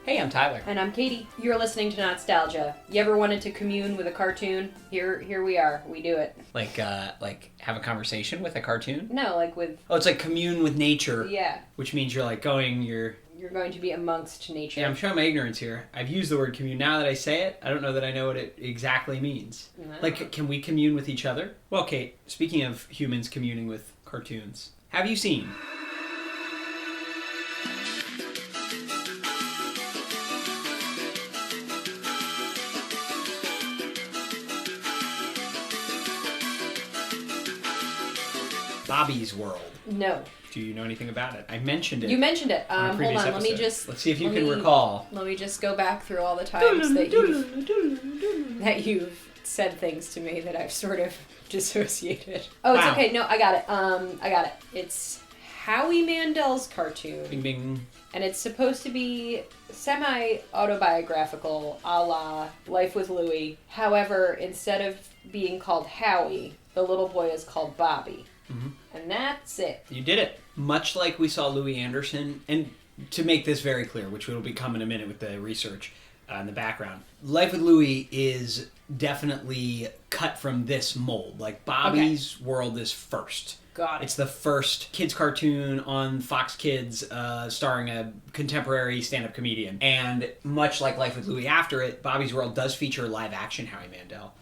Hey, I'm Tyler. And I'm Katie. You're listening to Not-Stalgia. You ever wanted to commune with a cartoon? Here we are. We do it. Like have a conversation with a cartoon? No, like with... Oh, it's like commune with nature. Yeah. Which means you're going to be amongst nature. Yeah, I'm showing my ignorance here. I've used the word commune. Now that I say it, I don't know that I know what it exactly means. No. Like, can we commune with each other? Well, Kate, speaking of humans communing with cartoons, have you seen... Bobby's World? No. Do you know anything about it? I mentioned it. You mentioned it. On a Hold previous on, episode. let's see if you can recall. Let me just go back through all the times that you've said things to me that I've sort of dissociated. Oh, it's okay. No, I got it. It's Howie Mandel's cartoon. Bing bing. And it's supposed to be semi-autobiographical, a la Life with Louie. However, instead of being called Howie, the little boy is called Bobby. Mm-hmm. And that's it. You did it. Much like we saw Louis Anderson, and to make this very clear, which will become in a minute with the research in the background, Life with Louie is definitely cut from this mold. Like, Bobby's World is first. Got it. It's the first kids cartoon on Fox Kids starring a contemporary stand-up comedian. And much like Life with Louie after it, Bobby's World does feature live-action Howie Mandel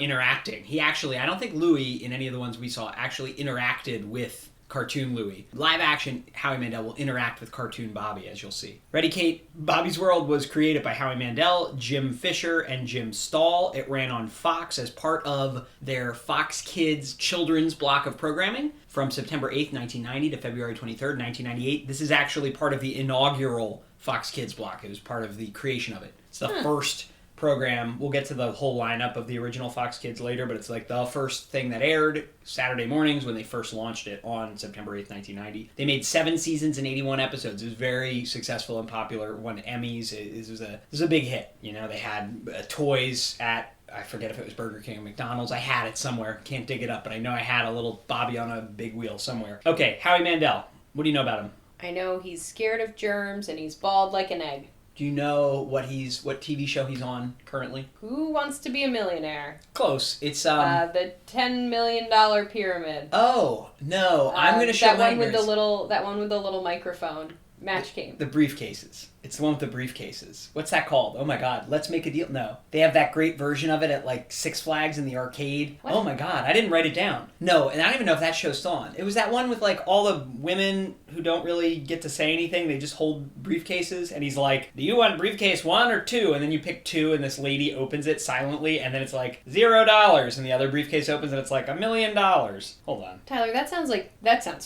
interacting. He actually, I don't think Louie, in any of the ones we saw, actually interacted with cartoon Louie. Live-action Howie Mandel will interact with cartoon Bobby, as you'll see. Ready, Kate? Bobby's World was created by Howie Mandel, Jim Fisher, and Jim Stahl. It ran on Fox as part of their Fox Kids children's block of programming from September 8th, 1990 to February 23rd, 1998. This is actually part of the inaugural Fox Kids block. It was part of the creation of it. It's the first program. We'll get to the whole lineup of the original Fox Kids later, but it's like the first thing that aired Saturday mornings when they first launched it on September 8th, 1990. They made 7 seasons and 81 episodes. It was very successful and popular, won Emmys. It was a big hit. You know, they had toys at, I forget if it was Burger King or McDonald's. I had it somewhere. Can't dig it up, but I know I had a little Bobby on a big wheel somewhere. Okay, Howie Mandel. What do you know about him? I know he's scared of germs and he's bald like an egg. Do you know what TV show he's on currently? Who Wants to Be a Millionaire? Close. It's the $10 million pyramid. Oh no! I'm going to show that one with the little microphone. Match game. The briefcases. It's the one with the briefcases. What's that called? Oh my god, Let's Make a Deal. No. They have that great version of it at like Six Flags in the arcade. What? Oh my god, I didn't write it down. No, and I don't even know if that show's still on. It was that one with like all the women who don't really get to say anything. They just hold briefcases and he's like, do you want briefcase 1 or 2? And then you pick 2 and this lady opens it silently and then it's like $0 and the other briefcase opens and it's like $1 million. Hold on. Tyler, that sounds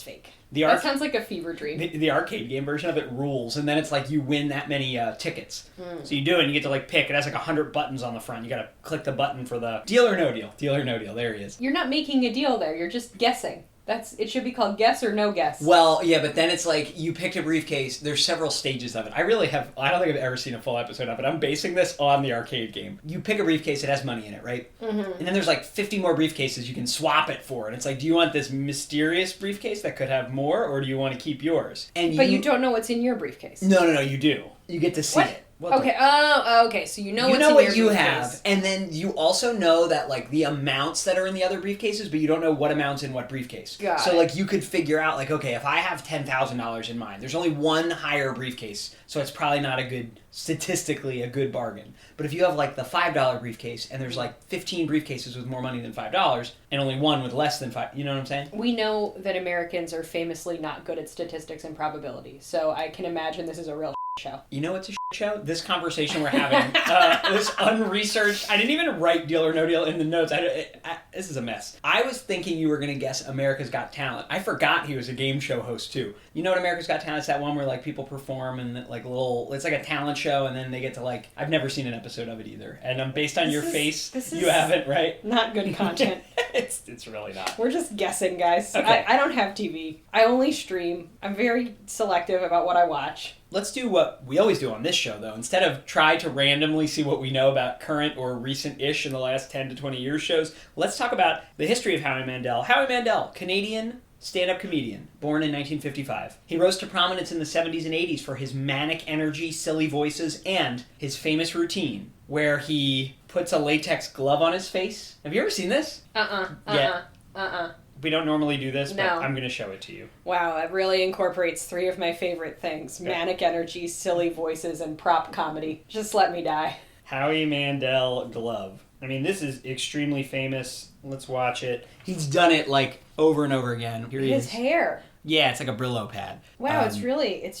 fake. That sounds like a fever dream. The arcade game version of it rules, and then it's like you win that many tickets. So you do it, and you get to like pick. It has like 100 buttons on the front. You got to click the button for the deal or no deal. Deal or no deal. There he is. You're not making a deal there. You're just guessing. It should be called guess or no guess. Well, yeah, but then it's like you picked a briefcase. There's several stages of it. I don't think I've ever seen a full episode of it. I'm basing this on the arcade game. You pick a briefcase, it has money in it, right? Mm-hmm. And then there's like 50 more briefcases you can swap it for. And it's like, do you want this mysterious briefcase that could have more, or do you want to keep yours? But you don't know what's in your briefcase. No, you do. You get to see it. Okay. Okay. So you know what's in your briefcase. You know what you have, and then you also know that like the amounts that are in the other briefcases, but you don't know what amounts in what briefcase. So like you could figure out like, okay, if I have $10,000 in mine, there's only one higher briefcase, so it's probably not statistically a good bargain. But if you have like the $5 briefcase and there's like 15 briefcases with more money than $5 and only one with less than $5, you know what I'm saying? We know that Americans are famously not good at statistics and probability, so I can imagine this is a real show. You know what's a show? This conversation we're having, this unresearched, I didn't even write Deal or No Deal in the notes. This is a mess. I was thinking you were going to guess America's Got Talent. I forgot he was a game show host too. You know what America's Got Talent? It's that one where like people perform and like it's like a talent show and then they get to like, I've never seen an episode of it either. And based on your face, you haven't, right? Not good content. It's really not. We're just guessing, guys. Okay. I don't have TV. I only stream. I'm very selective about what I watch. Let's do what we always do on this show, though. Instead of try to randomly see what we know about current or recent-ish in the last 10 to 20 years shows, let's talk about the history of Howie Mandel. Howie Mandel, Canadian stand-up comedian, born in 1955. He rose to prominence in the 70s and 80s for his manic energy, silly voices, and his famous routine where he puts a latex glove on his face. Have you ever seen this? We don't normally do this, but I'm going to show it to you. Wow, it really incorporates 3 of my favorite things. Okay. Manic energy, silly voices, and prop comedy. Just let me die. Howie Mandel glove. I mean, this is extremely famous. Let's watch it. He's done it, like, over and over again. Here he is. His hair. Yeah, it's like a Brillo pad. Wow, it's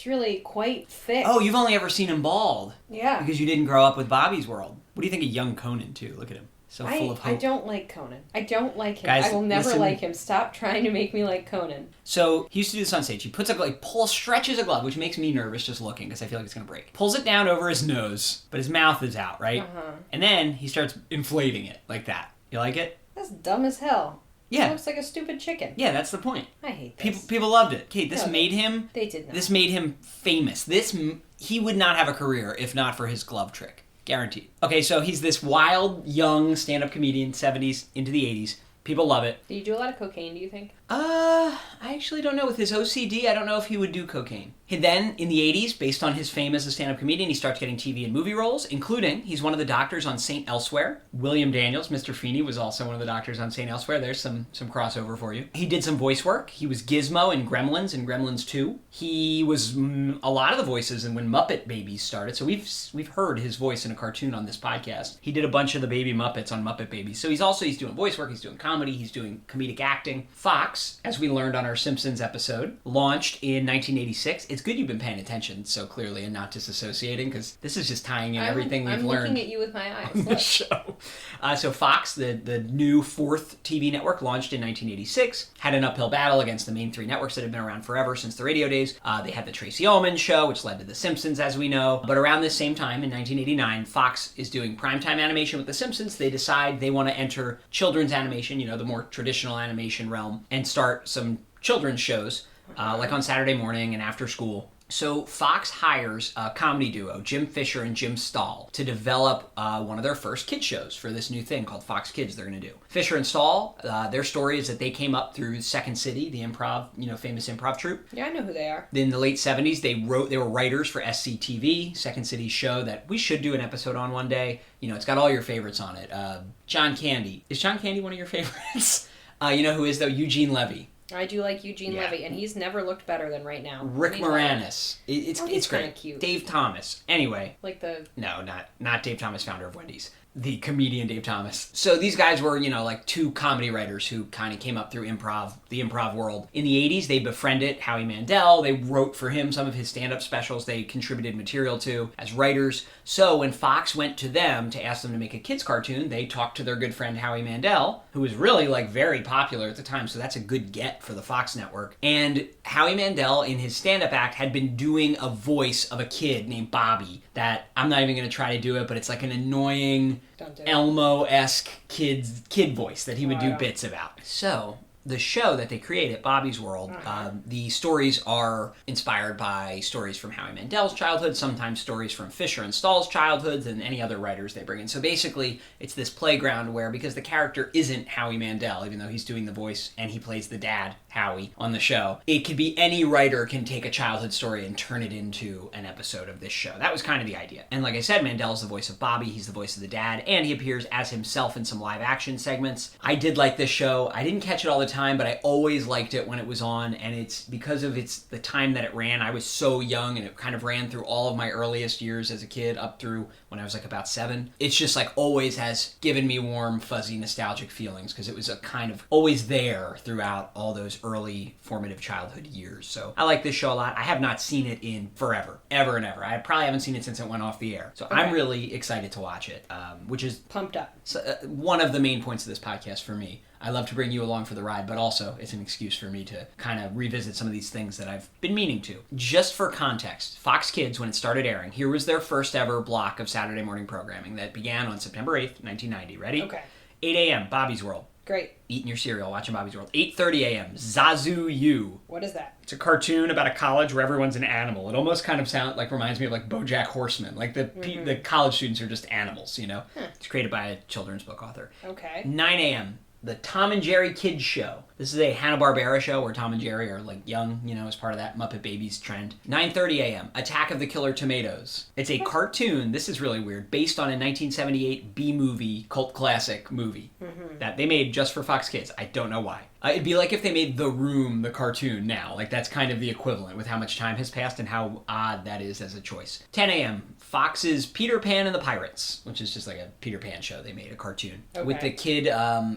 really quite thick. Oh, you've only ever seen him bald. Yeah. Because you didn't grow up with Bobby's World. What do you think of young Conan, too? Look at him. So full of hope. I don't like Conan. I don't like him. Guys, I will never like him. Stop trying to make me like Conan. So he used to do this on stage. He puts stretches a glove, which makes me nervous just looking because I feel like it's going to break. Pulls it down over his nose, but his mouth is out, right? Uh-huh. And then he starts inflating it like that. You like it? That's dumb as hell. Yeah. It looks like a stupid chicken. Yeah, that's the point. I hate this. People loved it. Kate, this made him... They did not. This made him famous. He would not have a career if not for his glove trick. Guaranteed. Okay, so he's this wild, young stand-up comedian, 70s into the 80s. People love it. Do you do a lot of cocaine, do you think? I actually don't know. With his OCD, I don't know if he would do cocaine. Then, in the 80s, based on his fame as a stand-up comedian, he starts getting TV and movie roles, including, he's one of the doctors on St. Elsewhere. William Daniels, Mr. Feeney, was also one of the doctors on St. Elsewhere. There's some crossover for you. He did some voice work. He was Gizmo in Gremlins and Gremlins 2. He was a lot of the voices and when Muppet Babies started, so we've heard his voice in a cartoon on this podcast. He did a bunch of the Baby Muppets on Muppet Babies. So he's doing voice work, he's doing comedy, he's doing comedic acting. Fox, as we learned on our Simpsons episode, launched in 1986. It's good you've been paying attention so clearly and not disassociating, because this is just tying in everything we've learned. I'm looking at you with my eyes. On the show. So Fox, the new 4th TV network, launched in 1986, had an uphill battle against the main 3 networks that had been around forever since the radio days. They had the Tracy Ullman show, which led to The Simpsons, as we know. But around this same time, in 1989, Fox is doing primetime animation with The Simpsons. They decide they want to enter children's animation, the more traditional animation realm, and start some children's shows, like on Saturday morning and after school. So Fox hires a comedy duo, Jim Fisher and Jim Stahl, to develop one of their first kids shows for this new thing called Fox Kids they're going to do. Fisher and Stahl, their story is that they came up through Second City, the improv, famous improv troupe. Yeah, I know who they are. In the late 70s, they were writers for SCTV, Second City's show that we should do an episode on one day. It's got all your favorites on it. John Candy. Is John Candy one of your favorites? Who is, though? Eugene Levy. I do like Eugene Levy, and he's never looked better than right now. Rick Moranis. It's great. Cute. Dave Thomas. Anyway. No, not Dave Thomas, founder of Wendy's. The comedian Dave Thomas. So these guys were, 2 comedy writers who kind of came up through the improv world. In the 80s, they befriended Howie Mandel. They wrote for him some of his stand-up specials they contributed material to as writers. So when Fox went to them to ask them to make a kids cartoon, they talked to their good friend Howie Mandel, who was really, very popular at the time, so that's a good get for the Fox network. And Howie Mandel, in his stand-up act, had been doing a voice of a kid named Bobby that, I'm not even going to try to do it, but it's like an annoying Elmo-esque kid voice that he would do bits about. So the show that they created, Bobby's World, the stories are inspired by stories from Howie Mandel's childhood, sometimes stories from Fisher and Stahl's childhoods, and any other writers they bring in. So basically, it's this playground where, because the character isn't Howie Mandel, even though he's doing the voice and he plays the dad, Howie, on the show, it could be any writer can take a childhood story and turn it into an episode of this show. That was kind of the idea. And like I said, Mandel's the voice of Bobby, he's the voice of the dad, and he appears as himself in some live action segments. I did like this show. I didn't catch it all the time, but I always liked it when it was on, and it's because of the time that it ran. I was so young, and it kind of ran through all of my earliest years as a kid, up through when I was about 7. It's just always has given me warm, fuzzy, nostalgic feelings, because it was a kind of always there throughout all those early formative childhood years. So I like this show a lot. I have not seen it in forever, ever and ever. I probably haven't seen it since it went off the air. So I'm really excited to watch it, which is pumped up. One of the main points of this podcast for me. I love to bring you along for the ride, but also it's an excuse for me to kind of revisit some of these things that I've been meaning to. Just for context, Fox Kids, when it started airing, here was their first ever block of Saturday morning programming that began on September 8th, 1990. Ready? Okay. 8 a.m., Bobby's World. Great. Eating your cereal, watching Bobby's World. 8:30 a.m., Zazu U. What is that? It's a cartoon about a college where everyone's an animal. It almost kind of reminds me of BoJack Horseman. The college students are just animals, It's created by a children's book author. Okay. 9 a.m., The Tom and Jerry Kids Show. This is a Hanna-Barbera show where Tom and Jerry are like young, as part of that Muppet Babies trend. 9:30 a.m. Attack of the Killer Tomatoes. It's a cartoon, this is really weird, based on a 1978 B-movie, cult classic movie that they made just for Fox Kids. I don't know why. It'd be like if they made The Room, the cartoon, now. Like, that's kind of the equivalent with how much time has passed and how odd that is as a choice. 10 a.m. Fox's Peter Pan and the Pirates, which is just like a Peter Pan show. They made a cartoon. Okay. With the kid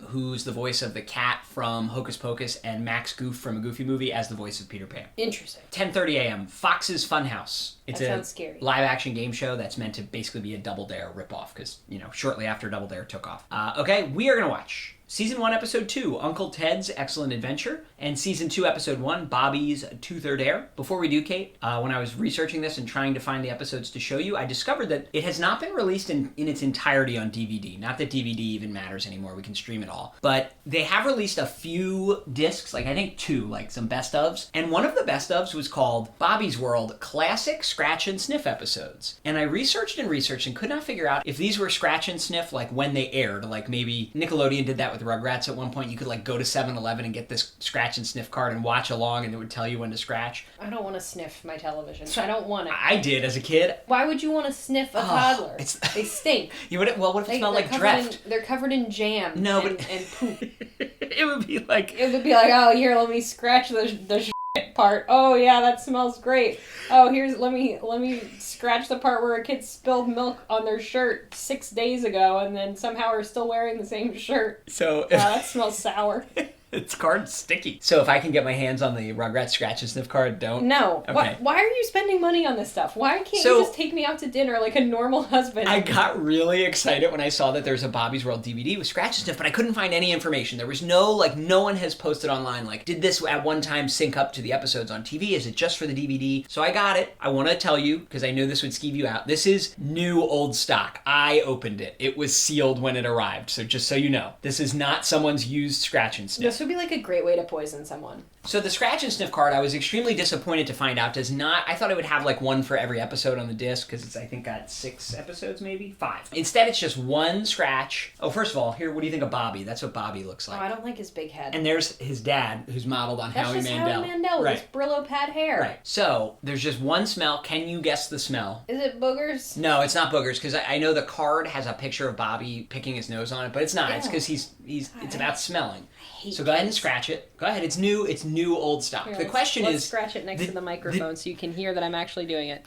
who's the voice of the cat from Hocus Pocus and Max Goof from a Goofy movie as the voice of Peter Pan. Interesting. 10:30 a.m. Fox's Funhouse. It's sounds scary. Live-action game show that's meant to basically be a Double Dare ripoff because, shortly after Double Dare took off. Okay, we are going to watch Season 1, Episode 2, Uncle Ted's Excellent Adventure, and Season 2, Episode 1, Bobby's Two-Third Heir. Before we do, Kate, when I was researching this and trying to find the episodes to show you, I discovered that it has not been released in its entirety on DVD. Not that DVD even matters anymore, we can stream it all. But they have released a few discs, like I think 2, like some best-ofs, and one of the best-ofs was called Bobby's World Classic Scratch and Sniff Episodes. And I researched and could not figure out if these were scratch and sniff like when they aired, like maybe Nickelodeon did that with Rugrats at one point. You could like go to 7-Eleven and get this scratch and sniff card and watch along and it would tell you when to scratch. I don't want to sniff my television. I don't want it. I did as a kid. Why would you want to sniff a toddler? They stink. What if it smelled like Dreft? They're covered in jam and poop. It would be like, oh, here, let me scratch the shit part. Oh yeah, that smells great. Oh, let me scratch the part where a kid spilled milk on their shirt 6 days ago and then somehow are still wearing the same shirt. So that smells sour. Its card's sticky. So if I can get my hands on the Rugrats Scratch and Sniff card, don't? No. Okay. Why are you spending money on this stuff? Why can't you just take me out to dinner like a normal husband? I got really excited when I saw that there's a Bobby's World DVD with Scratch and Sniff, but I couldn't find any information. There was no one has posted online, did this at one time sync up to the episodes on TV? Is it just for the DVD? So I got it. I want to tell you, because I knew this would skeeve you out, this is new old stock. I opened it. It was sealed when it arrived, so just so you know. This is not someone's used Scratch and Sniff. This would be like a great way to poison someone. So the Scratch and Sniff card, I was extremely disappointed to find out does not, I thought it would have one for every episode on the disc, because it's, I think, got 6 episodes maybe? 5. Instead, it's just one scratch. Oh, first of all, here, what do you think of Bobby? That's what Bobby looks like. Oh, I don't like his big head. And there's his dad, who's modeled on Howie Mandel. That's Howie Mandel with his Brillo pad hair. Right. So, there's just one smell. Can you guess the smell? Is it boogers? No, it's not boogers, because I know the card has a picture of Bobby picking his nose on it, but it's not. Ew. It's because it's about smelling. So go ahead and scratch it. Go ahead. It's new old stock. Here, the question let's is... scratch it next to the microphone so you can hear that I'm actually doing it.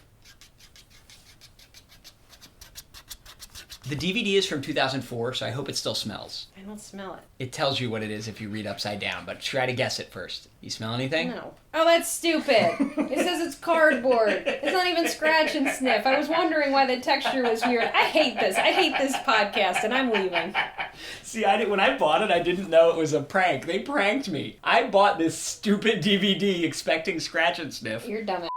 The DVD is from 2004, so I hope it still smells. I don't smell it. It tells you what it is if you read upside down, but try to guess it first. You smell anything? No. Oh, that's stupid. It says it's cardboard. It's not even Scratch and Sniff. I was wondering why the texture was weird. I hate this. I hate this podcast, and I'm leaving. See, when I bought it, I didn't know it was a prank. They pranked me. I bought this stupid DVD expecting Scratch and Sniff. You're a dumbass.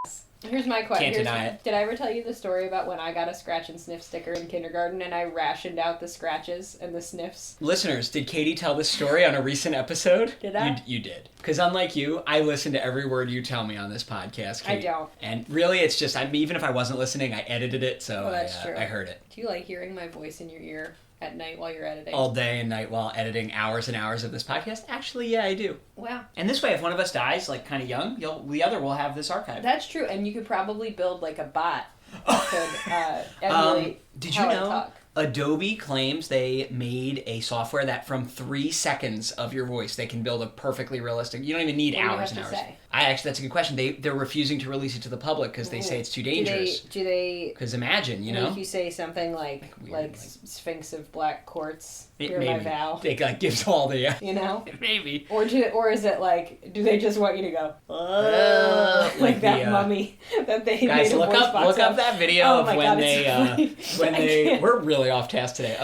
Here's my question. Can't deny it. Did I ever tell you the story about when I got a Scratch and Sniff sticker in kindergarten and I rationed out the scratches and the sniffs? Listeners, did Katie tell this story on a recent episode? Did I? You did. Because unlike you, I listen to every word you tell me on this podcast, Kate. I don't. And really, it's just, even if I wasn't listening, I edited it, so that's true. I heard it. Do you like hearing my voice in your ear at night while you're editing? All day and night while editing hours and hours of this podcast? Actually, yeah, I do. Wow. And this way, if one of us dies, kind of young, the other will have this archive. That's true, and you could probably build a bot that could emulate did you how know I talk. Adobe claims they made a software that from 3 seconds of your voice, they can build a perfectly realistic... You don't even need hours and hours. Say? That's a good question. They're refusing to release it to the public because they say it's too dangerous. Do they... Because imagine, If you say something like Sphinx of Black Quartz, hear my vow. They gives all the... Maybe. Or is it do they just want you to go, like that mummy that they guys, made a look up that video of when they... We're really off task today.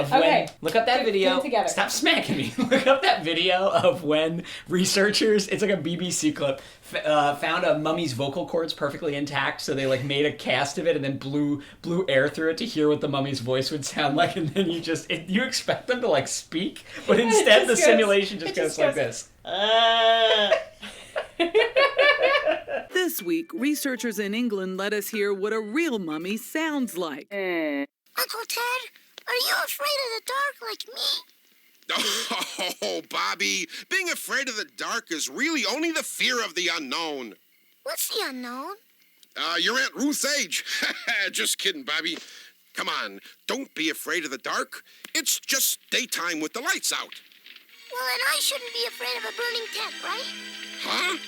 Look up that video. Stop smacking me. Look up that video of when researchers, it's like a BBC clip, found a mummy's vocal cords perfectly intact, so they made a cast of it and then blew air through it to hear what the mummy's voice would sound like, and then you expect them to speak, but instead the simulation just goes like this. This week, researchers in England let us hear what a real mummy sounds like. Uncle Ted, are you afraid of the dark like me? Oh, Bobby, being afraid of the dark is really only the fear of the unknown. What's the unknown? Your Aunt Ruth's age. Just kidding, Bobby. Come on, don't be afraid of the dark. It's just daytime with the lights out. Well, then I shouldn't be afraid of a burning tent, right? Huh?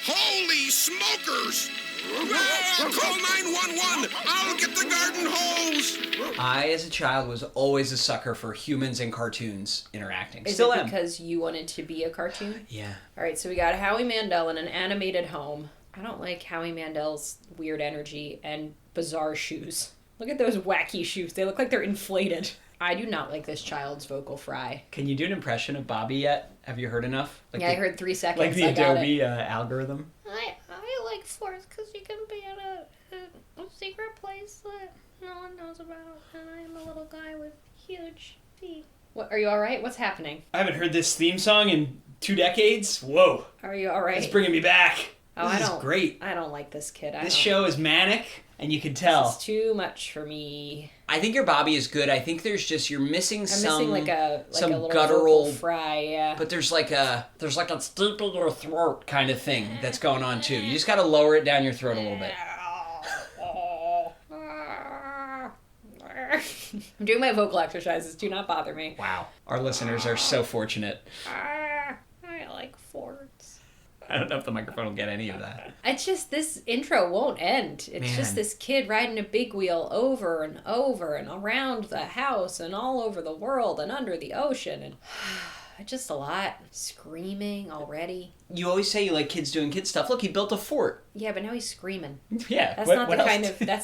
Holy smokers! Call 911! I'll get the garden hose! I, as a child, was always a sucker for humans and cartoons interacting. Is Still it am. because you wanted to be a cartoon? Yeah. All right, so we got Howie Mandel in an animated home. I don't like Howie Mandel's weird energy and bizarre shoes. Look at those wacky shoes. They look like they're inflated. I do not like this child's vocal fry. Can you do an impression of Bobby yet? Have you heard enough? Like I heard 3 seconds. Like the Adobe algorithm? I like forts because you can be at a secret place that no one knows about, and I am a little guy with huge feet. What, are you alright? What's happening? I haven't heard this theme song in 2 decades. Whoa. Are you alright? It's bringing me back. Oh, This is great. I don't like this kid. This show is manic, and you can tell. This is too much for me. I think your Bobby is good. I think there's just, you're missing some like a little guttural vocal fry, yeah. But there's like a steep in your throat kind of thing that's going on too. You just got to lower it down your throat a little bit. I'm doing my vocal exercises. Do not bother me. Wow. Our listeners are so fortunate. I like forts. I don't know if the microphone will get any of that. It's just, this intro won't end. It's just this kid riding a big wheel over and over and around the house and all over the world and under the ocean. And just a lot. Screaming already. You always say you like kids doing kid stuff. Look, he built a fort. Yeah, but now he's screaming. Yeah. That's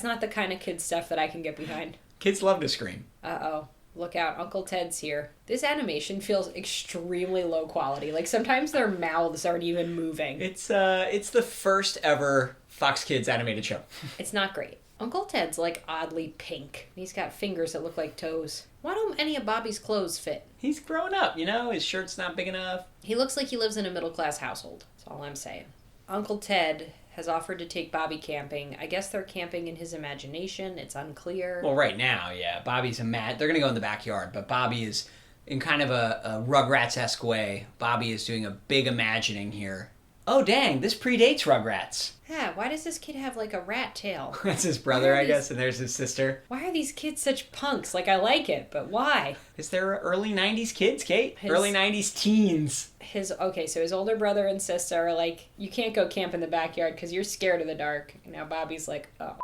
not the kind of kid stuff that I can get behind. Kids love to scream. Uh-oh. Look out, Uncle Ted's here. This animation feels extremely low quality. Like, sometimes their mouths aren't even moving. It's the first ever Fox Kids animated show. It's not great. Uncle Ted's, like, oddly pink. He's got fingers that look like toes. Why don't any of Bobby's clothes fit? He's grown up, you know? His shirt's not big enough. He looks like he lives in a middle-class household. That's all I'm saying. Uncle Ted has offered to take Bobby camping. I guess they're camping in his imagination. It's unclear. Well, right now, yeah. Bobby's they're going to go in the backyard, but Bobby is, in kind of a Rugrats-esque way, Bobby is doing a big imagining here. Oh, dang, this predates Rugrats. Yeah, why does this kid have, like, a rat tail? That's his brother, I guess, and there's his sister. Why are these kids such punks? Like, I like it, but why? Is there early 90s kids, Kate? Early 90s teens. So his older brother and sister are like, you can't go camp in the backyard because you're scared of the dark. And now Bobby's like, oh.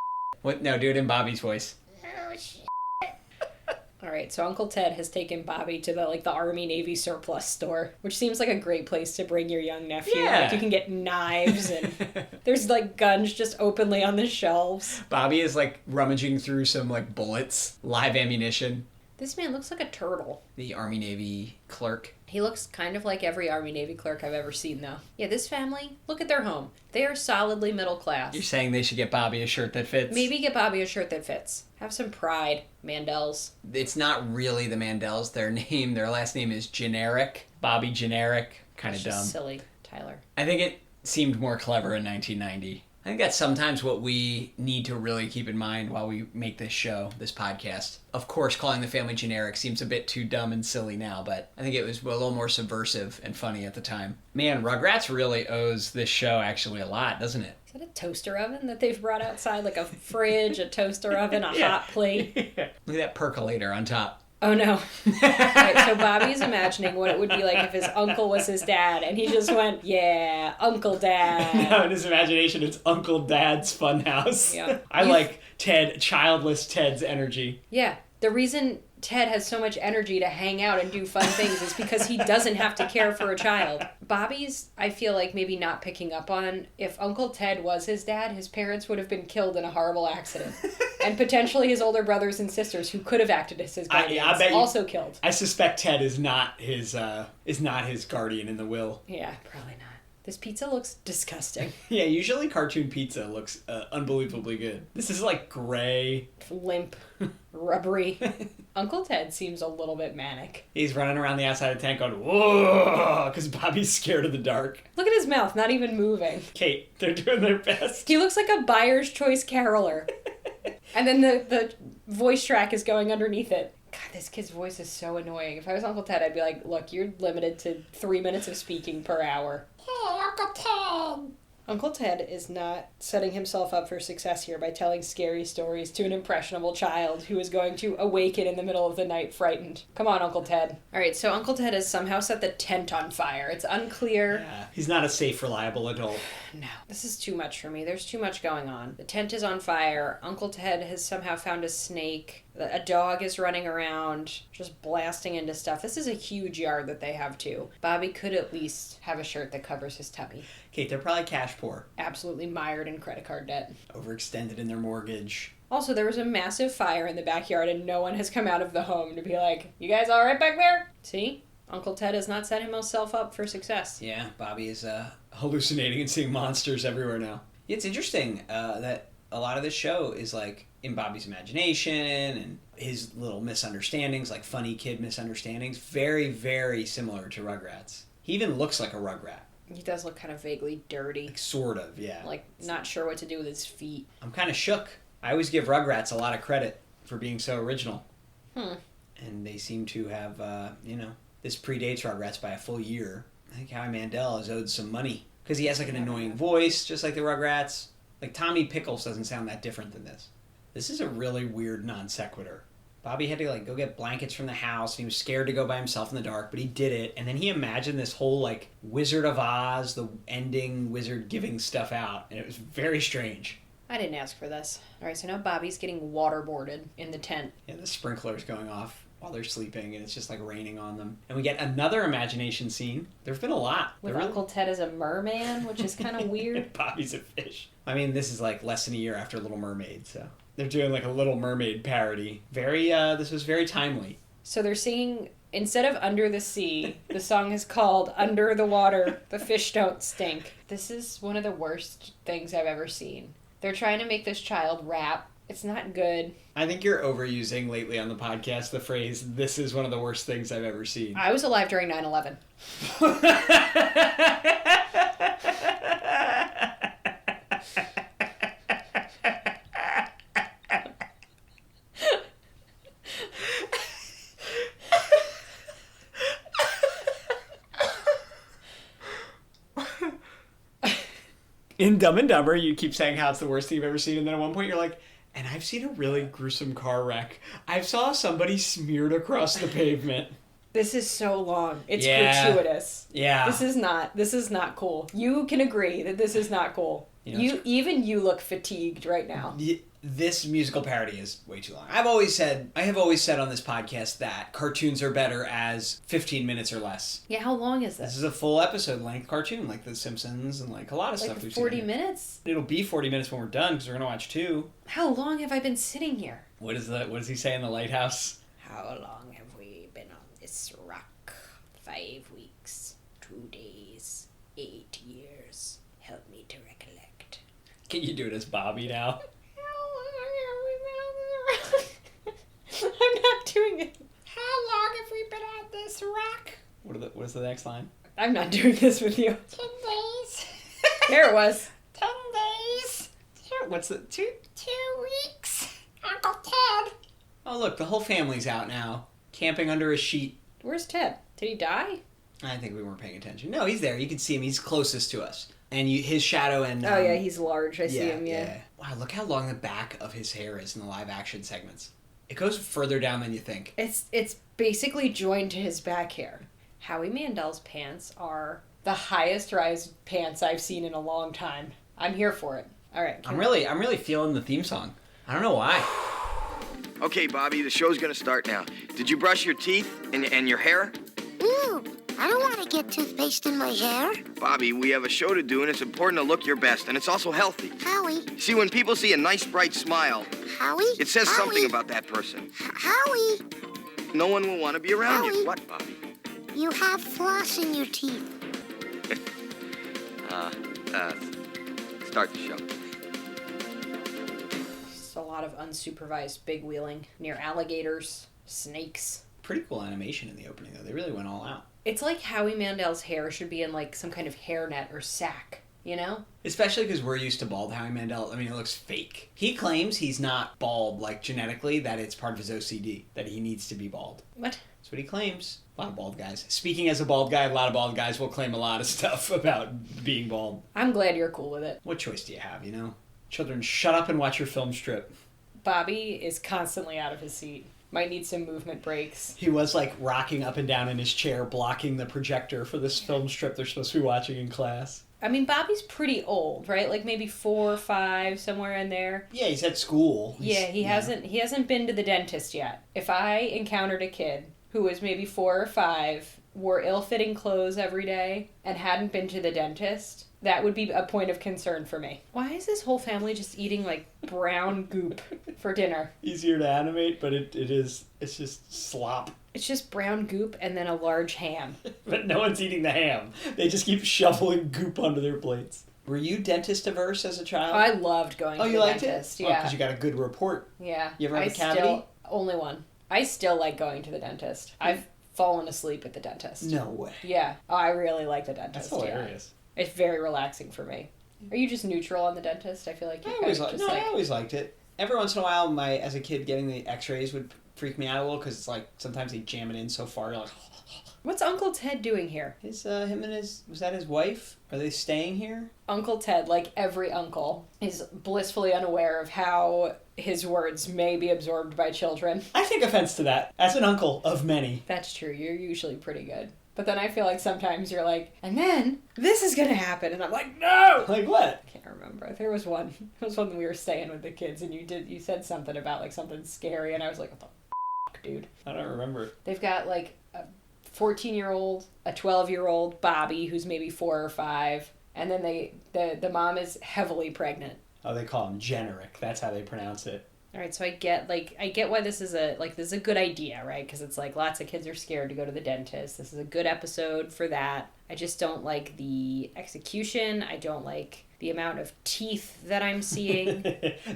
What? No, do it in Bobby's voice. Oh, shit. All right, so Uncle Ted has taken Bobby to the Army Navy surplus store, which seems like a great place to bring your young nephew. Yeah. Like, you can get knives and there's like guns just openly on the shelves. Bobby is like rummaging through some like bullets, live ammunition. This man looks like a turtle. The Army Navy clerk. He looks kind of like every Army Navy clerk I've ever seen, though. Yeah, this family, look at their home. They are solidly middle class. You're saying they should get Bobby a shirt that fits? Maybe get Bobby a shirt that fits. Have some pride, Mandels. It's not really the Mandels. Their last name is Generic. Bobby Generic. Kind of dumb. Silly, Tyler. I think it seemed more clever in 1990. I think that's sometimes what we need to really keep in mind while we make this show, this podcast. Of course, calling the family generic seems a bit too dumb and silly now, but I think it was a little more subversive and funny at the time. Man, Rugrats really owes this show actually a lot, doesn't it? Is that a toaster oven that they've brought outside? Like a fridge, a toaster oven, a hot plate? Look at that percolator on top. Oh no. Right, so Bobby's imagining what it would be like if his uncle was his dad, and he just went, yeah, Uncle Dad. No, in his imagination, it's Uncle Dad's funhouse. Yeah. I like childless Ted's energy. Yeah. The reason Ted has so much energy to hang out and do fun things is because he doesn't have to care for a child. Bobby's, I feel like, maybe not picking up on, if Uncle Ted was his dad, his parents would have been killed in a horrible accident. And potentially his older brothers and sisters, who could have acted as his guardians, also killed. I suspect Ted is not his guardian in the will. Yeah, probably not. This pizza looks disgusting. Yeah, usually cartoon pizza looks unbelievably good. This is like gray. Limp. Rubbery. Uncle Ted seems a little bit manic. He's running around the outside of the tent going, whoa, because Bobby's scared of the dark. Look at his mouth, not even moving. Kate, they're doing their best. He looks like a Buyer's Choice caroler. And then the voice track is going underneath it. God, This kid's voice is so annoying. If I was Uncle Ted, I'd be like, look, you're limited to 3 minutes of speaking per hour. Hey, Uncle Ted. Uncle Ted is not setting himself up for success here by telling scary stories to an impressionable child who is going to awaken in the middle of the night frightened. Come on, Uncle Ted. All right, so Uncle Ted has somehow set the tent on fire. It's unclear. Yeah, he's not a safe, reliable adult. No, this is too much for me. There's too much going on. The tent is on fire. Uncle Ted has somehow found a snake. A dog is running around, just blasting into stuff. This is a huge yard that they have, too. Bobby could at least have a shirt that covers his tummy. Kate, they're probably cash poor. Absolutely mired in credit card debt. Overextended in their mortgage. Also, there was a massive fire in the backyard, and no one has come out of the home to be like, you guys all right back there? See? Uncle Ted has not set himself up for success. Yeah, Bobby is hallucinating and seeing monsters everywhere now. It's interesting that a lot of this show is like in Bobby's imagination and his little misunderstandings, like funny kid misunderstandings, very, very similar to Rugrats. He even looks like a Rugrat. He does look kind of vaguely dirty. Like, sort of, yeah. Like, not sure what to do with his feet. I'm kind of shook. I always give Rugrats a lot of credit for being so original. And they seem to have, this predates Rugrats by a full year. I think Howie Mandel is owed some money. Because he has like an annoying voice, just like the Rugrats. Like Tommy Pickles doesn't sound that different than this. This is a really weird non sequitur. Bobby had to like go get blankets from the house, and he was scared to go by himself in the dark, but he did it. And then he imagined this whole like Wizard of Oz, the ending wizard giving stuff out, and it was very strange. I didn't ask for this. All right, so now Bobby's getting waterboarded in the tent. Yeah, the sprinkler's going off while they're sleeping, and it's just like raining on them. And we get another imagination scene. There's been a lot. With Uncle Ted as a merman, which is kind of weird. Bobby's a fish. I mean, this is like less than a year after Little Mermaid, so they're doing like a Little Mermaid parody. This was very timely. So they're singing, instead of Under the Sea, the song is called Under the Water, the Fish Don't Stink. This is one of the worst things I've ever seen. They're trying to make this child rap. It's not good. I think you're overusing lately on the podcast the phrase, this is one of the worst things I've ever seen. I was alive during 9/11. In Dumb and Dumber, you keep saying how it's the worst thing you've ever seen, and then at one point you're like, and I've seen a really gruesome car wreck. I saw somebody smeared across the pavement. This is so long. It's gratuitous. Yeah. This is not cool. You can agree that this is not cool. You look fatigued right now. This musical parody is way too long. I have always said on this podcast that cartoons are better as 15 minutes or less. Yeah, how long is this? This is a full episode length cartoon, like The Simpsons and like a lot of stuff we've seen. 40 minutes? It'll be 40 minutes when we're done because we're gonna watch 2. How long have I been sitting here? What does he say in The Lighthouse? How long have we been on this rock? 5 weeks, 2 days, 8 years. Help me to recollect. Can you do it as Bobby now? I'm not doing it. How long have we been on this rock? What's the next line? I'm not doing this with you. 10 days. There it was. 10 days. What's the... 2 weeks. Uncle Ted. Oh, look, the whole family's out now. Camping under a sheet. Where's Ted? Did he die? I think we weren't paying attention. No, he's there. You can see him. He's closest to us. And his shadow and... oh, yeah, he's large. I see him, yeah. Wow, look how long the back of his hair is in the live action segments. It goes further down than you think. It's basically joined to his back hair. Howie Mandel's pants are the highest rise pants I've seen in a long time. I'm here for it. All right. I'm really feeling the theme song. I don't know why. Okay, Bobby, the show's gonna start now. Did you brush your teeth and your hair? Ew, I don't want to get toothpaste in my hair. Bobby, we have a show to do, and it's important to look your best, and it's also healthy. Howie. See, when people see a nice, bright smile, Howie? it says something about that person. Howie. No one will want to be around Howie. you. What, Bobby? You have floss in your teeth. Start the show. Just a lot of unsupervised big wheeling near alligators, snakes. Pretty cool animation in the opening, though. They really went all out. It's like Howie Mandel's hair should be in like some kind of hairnet or sack. you know? Especially because we're used to bald Howie Mandel. I mean, it looks fake. He claims he's not bald, like, genetically, that it's part of his OCD, that he needs to be bald. What? That's what he claims. A lot of bald guys. Speaking as a bald guy, a lot of bald guys will claim a lot of stuff about being bald. I'm glad you're cool with it. What choice do you have, you know? Children, shut up and watch your film strip. Bobby is constantly out of his seat. Might need some movement breaks. He was, like, rocking up and down in his chair, blocking the projector for this film strip they're supposed to be watching in class. I mean, Bobby's pretty old, right? Like maybe 4 or 5, somewhere in there. Yeah, he's at school. He hasn't been to the dentist yet. If I encountered a kid who was maybe 4 or 5, wore ill-fitting clothes every day, and hadn't been to the dentist, that would be a point of concern for me. Why is this whole family just eating, like, brown goop for dinner? Easier to animate, but it's just slop. It's just brown goop and then a large ham. But no one's eating the ham. They just keep shoveling goop onto their plates. Were you dentist averse as a child? I loved going to the dentist. Yeah. Because you got a good report. Yeah. You ever have a cavity? Only one. I still like going to the dentist. I've fallen asleep at the dentist. No way. Yeah. Oh, I really like the dentist. That's hilarious. Yeah. It's very relaxing for me. Are you just neutral on the dentist? I feel like I always liked it. Every once in a while, as a kid, getting the x-rays would freak me out a little because it's like sometimes they jam it in so far, you're like... What's Uncle Ted doing here? Was that his wife? Are they staying here? Uncle Ted, like every uncle, is blissfully unaware of how his words may be absorbed by children. I take offense to that, as an uncle of many. That's true, you're usually pretty good. But then I feel like sometimes you're like, and then this is gonna happen, and I'm like, no! Like what? I can't remember. There was one. It was when we were staying with the kids, and you said something about like something scary, and I was like, what the f***, dude? I don't remember. They've got like a 14-year-old, a 12-year-old, Bobby, who's maybe 4 or 5, and then the mom is heavily pregnant. Oh, they call him generic. That's how they pronounce it. All right, so I get why this is a good idea, right? Because it's like lots of kids are scared to go to the dentist. This is a good episode for that. I just don't like the execution. I don't like the amount of teeth that I'm seeing.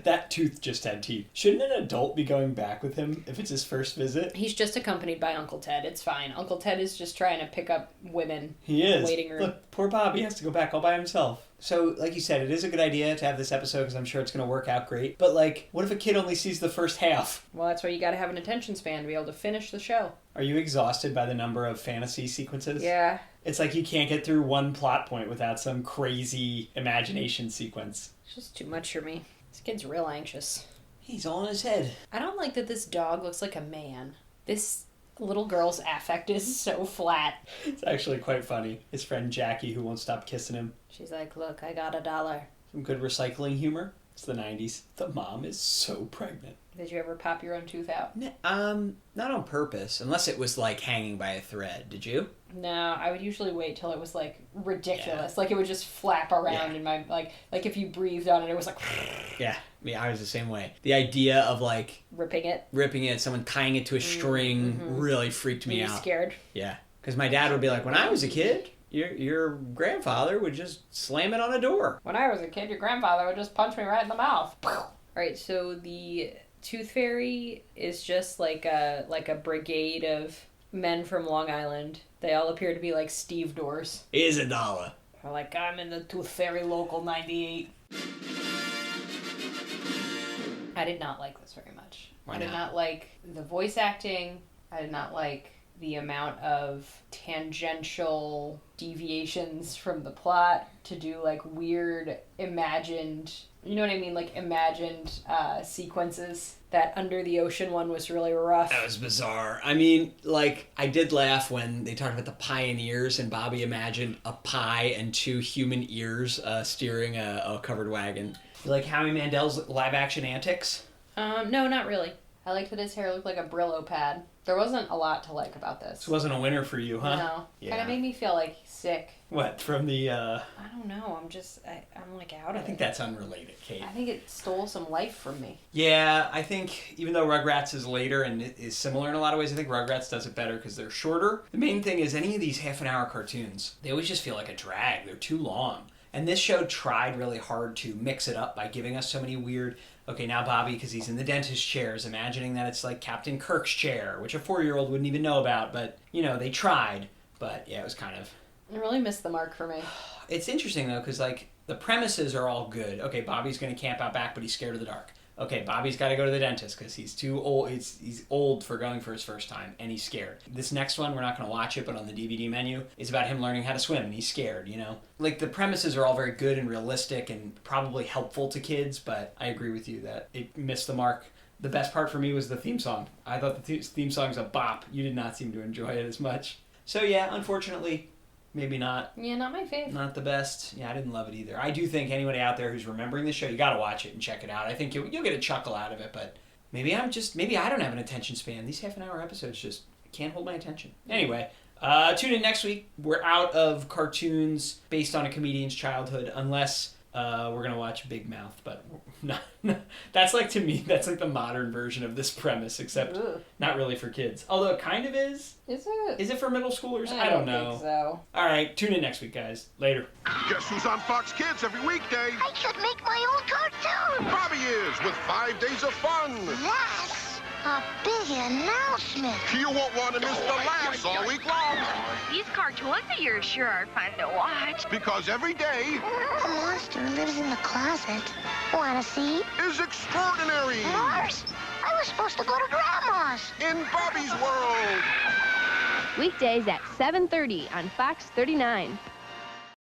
That tooth just had teeth. Shouldn't an adult be going back with him if it's his first visit? He's just accompanied by Uncle Ted. It's fine. Uncle Ted is just trying to pick up women. He is. In the waiting room. Look, poor Bobby has to go back all by himself. So, like you said, it is a good idea to have this episode because I'm sure it's going to work out great. But, like, what if a kid only sees the first half? Well, that's why you got to have an attention span to be able to finish the show. Are you exhausted by the number of fantasy sequences? Yeah. It's like you can't get through one plot point without some crazy imagination sequence. It's just too much for me. This kid's real anxious. He's all in his head. I don't like that this dog looks like a man. This little girl's affect is so flat. It's actually quite funny. His friend Jackie, who won't stop kissing him. She's like, look, I got $1. Some good recycling humor. It's the 90s. The mom is so pregnant. Did you ever pop your own tooth out? Not on purpose, unless it was like hanging by a thread. Did you? No, I would usually wait till it was like ridiculous. Yeah. Like it would just flap around in my like if you breathed on it, it was like. Yeah, I was the same way. The idea of like ripping it, someone tying it to a string really freaked me out. Were you scared? Yeah, because my dad would be like, when I was a kid, your grandfather would just slam it on a door. When I was a kid, your grandfather would just punch me right in the mouth. All right, so the Tooth Fairy is just like a brigade of men from Long Island. They all appear to be like stevedores. Is $1. They're like, I'm in the Tooth Fairy Local 98. I did not like this very much. Why I did not? not like the voice acting. I did not like the amount of tangential deviations from the plot to do like weird imagined, you know what I mean, like imagined sequences. That Under the Ocean one was really rough. That was bizarre. I mean, like, I did laugh when they talked about the pioneers and Bobby imagined a pie and 2 human ears steering a covered wagon. You like Howie Mandel's live action antics? No, not really. I liked that his hair looked like a Brillo pad. There wasn't a lot to like about this. This wasn't a winner for you, huh? No. Yeah. Kind of made me feel like sick. What, from the, I don't know. I'm like out of it. I think that's unrelated, Kate. I think it stole some life from me. Yeah, I think even though Rugrats is later and it is similar in a lot of ways, I think Rugrats does it better because they're shorter. The main thing is any of these half-an-hour cartoons, they always just feel like a drag. They're too long. And this show tried really hard to mix it up by giving us so many weird... Okay, now Bobby, because he's in the dentist chair, is imagining that it's like Captain Kirk's chair, which a 4-year-old wouldn't even know about. But, you know, they tried. But, yeah, it was kind of... It really missed the mark for me. It's interesting, though, because, like, The premises are all good. Okay, Bobby's going to camp out back, but he's scared of the dark. Okay, Bobby's got to go to the dentist because he's too old. He's old for going for his first time, and he's scared. This next one, we're not going to watch it, but on the DVD menu, is about him learning how to swim, and he's scared, you know? Like, the premises are all very good and realistic and probably helpful to kids, but I agree with you that it missed the mark. The best part for me was the theme song. I thought the theme song's a bop. You did not seem to enjoy it as much. So yeah, unfortunately, maybe not. Yeah, not my fave. Not the best. Yeah, I didn't love it either. I do think anybody out there who's remembering the show, you got to watch it and check it out. I think you'll get a chuckle out of it, but maybe I don't have an attention span. These half-an-hour episodes just can't hold my attention. Anyway, tune in next week. We're out of cartoons based on a comedian's childhood, unless we're going to watch Big Mouth, but that's like, to me, that's like the modern version of this premise, except not really for kids. Although it kind of is. Is it? Is it for middle schoolers? I don't know. Think so. All right, tune in next week, guys. Later. Guess who's on Fox Kids every weekday? I should make my own cartoon. Bobby is, with 5 days of fun. That's a big announcement. You won't want to miss the laughs all week long. These cartoons of yours sure are fun to watch. Because every day A monster lives in the closet. Wanna see? is extraordinary. Mars? I was supposed to go to Grandma's. In Bobby's world. Weekdays at 7:30 on Fox 39.